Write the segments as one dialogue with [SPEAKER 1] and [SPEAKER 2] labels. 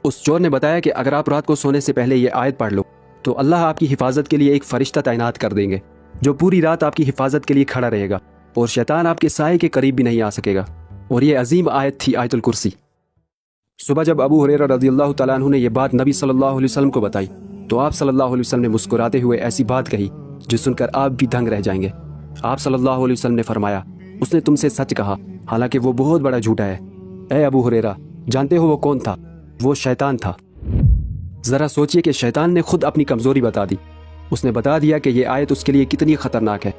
[SPEAKER 1] उस चोर ने बताया कि अगर आप रात को सोने से पहले ये आयत पढ़ लो तो अल्लाह आपकी हिफाजत के लिए एक फरिश्ता तैनात कर देंगे जो पूरी रात आपकी हिफाजत के लिए खड़ा रहेगा और शैतान आपके साए के करीब भी नहीं आ सकेगा। और ये अजीम आयत थी आयतुल कुर्सी। सुबह जब अबू हुरैरा रज़ियल्लाहु तआला अन्हु ने यह बात नबी सल्लल्लाहु अलैहि वसल्लम को बताई तो आप सल्लल्लाहु अलैहि वसल्लम ने मुस्कुराते हुए ऐसी बात कही जो सुनकर आप भी दंग रह जाएंगे। आप सल्लल्लाहु अलैहि वसल्लम ने फरमाया, उसने तुमसे सच कहा, हालांकि वो बहुत बड़ा झूठा है। ए अबू हुरैरा, जानते हो वो कौन था? वो शैतान था। ज़रा सोचिए कि शैतान ने खुद अपनी कमज़ोरी बता दी। उसने बता दिया कि यह आयत उसके लिए कितनी ख़तरनाक है।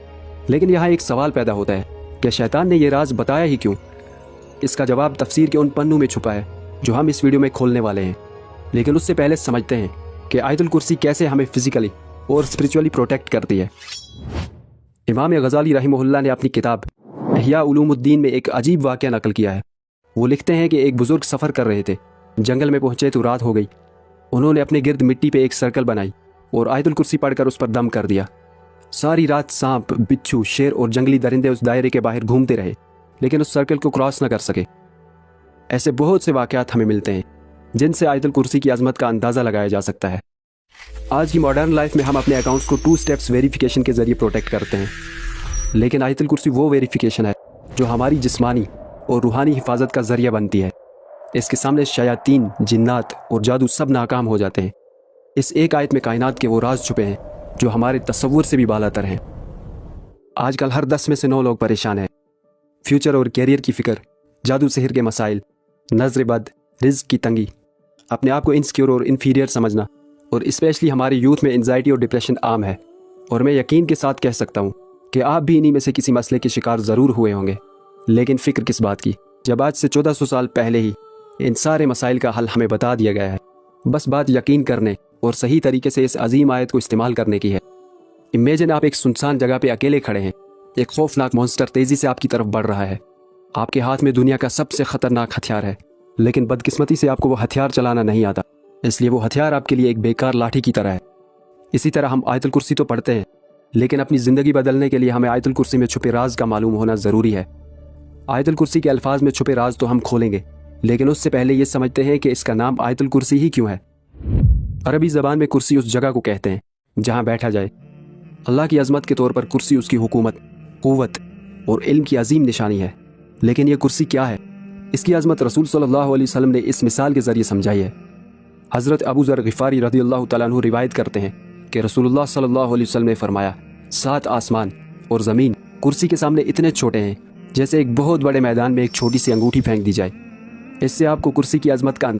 [SPEAKER 1] लेकिन यहाँ एक सवाल पैदा होता है कि शैतान ने यह राज बताया ही क्यों? इसका जवाब तफसीर के उन पन्नों में छुपा है जो हम इस वीडियो में खोलने वाले हैं। लेकिन उससे पहले समझते हैं कि आयतुल कुर्सी कैसे हमें फिजिकली और स्पिरिचुअली प्रोटेक्ट करती है। इमाम गज़ाली रहमहुल्लाह ने अपनी किताब इह्या उलूमुद्दीन में एक अजीब वाक़या नकल किया है। वो लिखते हैं कि एक बुज़ुर्ग सफ़र कर रहे थे, जंगल में पहुँचे तो रात हो गई। उन्होंने अपने गिर्द मिट्टी पे एक सर्कल बनाई और आयतुल कुर्सी पढ़कर उस पर दम कर दिया। सारी रात सांप, बिच्छू, शेर और जंगली दरिंदे उस दायरे के बाहर घूमते रहे लेकिन उस सर्कल को क्रॉस न कर सके। ऐसे बहुत से वाक़यात हमें मिलते हैं जिनसे आयतुल कुर्सी की अज़मत का अंदाज़ा लगाया जा सकता है। आज की मॉडर्न लाइफ में हम अपने अकाउंट्स को 2 स्टेप्स वेरिफिकेशन के ज़रिए प्रोटेक्ट करते हैं, लेकिन आयतुल कुर्सी वो वेरिफिकेशन है जो हमारी जिस्मानी और रूहानी हिफाजत का ज़रिया बनती है। इसके सामने शयातीन, जिन्नात और जादू सब नाकाम हो जाते हैं। इस एक आयत में कायनात के वो राज छुपे हैं जो हमारे तसव्वुर से भी बालातर हैं। आजकल हर 10 में से 9 लोग परेशान हैं। फ्यूचर और कैरियर की फ़िक्र, जादू सिहर के मसाइल, नज़र बद, रिज़्क़ की तंगी, अपने आप को इनसिक्योर और इन्फीरियर समझना, और स्पेशली हमारे यूथ में एंजाइटी और डिप्रेशन आम है। और मैं यकीन के साथ कह सकता हूँ कि आप भी इन्हीं में से किसी मसले के शिकार ज़रूर हुए होंगे। लेकिन फ़िक्र किस बात की, जब आज से 1400 साल पहले ही इन सारे मसाइल का हल हमें बता दिया गया है। बस बात यकीन करने और सही तरीके से इस अजीम आयत को इस्तेमाल करने की है। इमेजिन आप एक सुनसान जगह पे अकेले खड़े हैं। एक खौफनाक मॉन्स्टर तेज़ी से आपकी तरफ बढ़ रहा है। आपके हाथ में दुनिया का सबसे ख़तरनाक हथियार है, लेकिन बदकिस्मती से आपको वो हथियार चलाना नहीं आता, इसलिए वो हथियार आपके लिए एक बेकार लाठी की तरह है। इसी तरह हम आयतुल कुर्सी तो पढ़ते हैं, लेकिन अपनी ज़िंदगी बदलने के लिए हमें आयतुल कुर्सी में छुपे राज का मालूम होना ज़रूरी है। आयतुल कुर्सी के अल्फाज में छुपे राज तो हम खोलेंगे, लेकिन उससे पहले ये समझते हैं कि इसका नाम आयतुल कुर्सी ही क्यों है। अरबी ज़बान में कुर्सी उस जगह को कहते हैं जहाँ बैठा जाए। अल्लाह की अज़मत के तौर पर कुर्सी उसकी हुकूमत, क़ुव्वत और इल्म की अजीम निशानी है। लेकिन यह कुर्सी क्या है? इसकी अज़मत रसूल सल्लल्लाहु अलैहि वसल्लम ने इस मिसाल के ज़रिए समझाई है। हज़रत अबू ज़र ग़िफ़ारी रज़ियल्लाहु तआला अन्हु रिवायत करते हैं कि रसूलुल्लाह सल्लल्लाहु अलैहि वसल्लम ने फरमाया, 7 आसमान और ज़मीन कुर्सी के सामने इतने छोटे हैं जैसे एक बहुत बड़े मैदान में एक छोटी सी अंगूठी फेंक दी जाए। इससे आपको कुर्सी की अज़मत का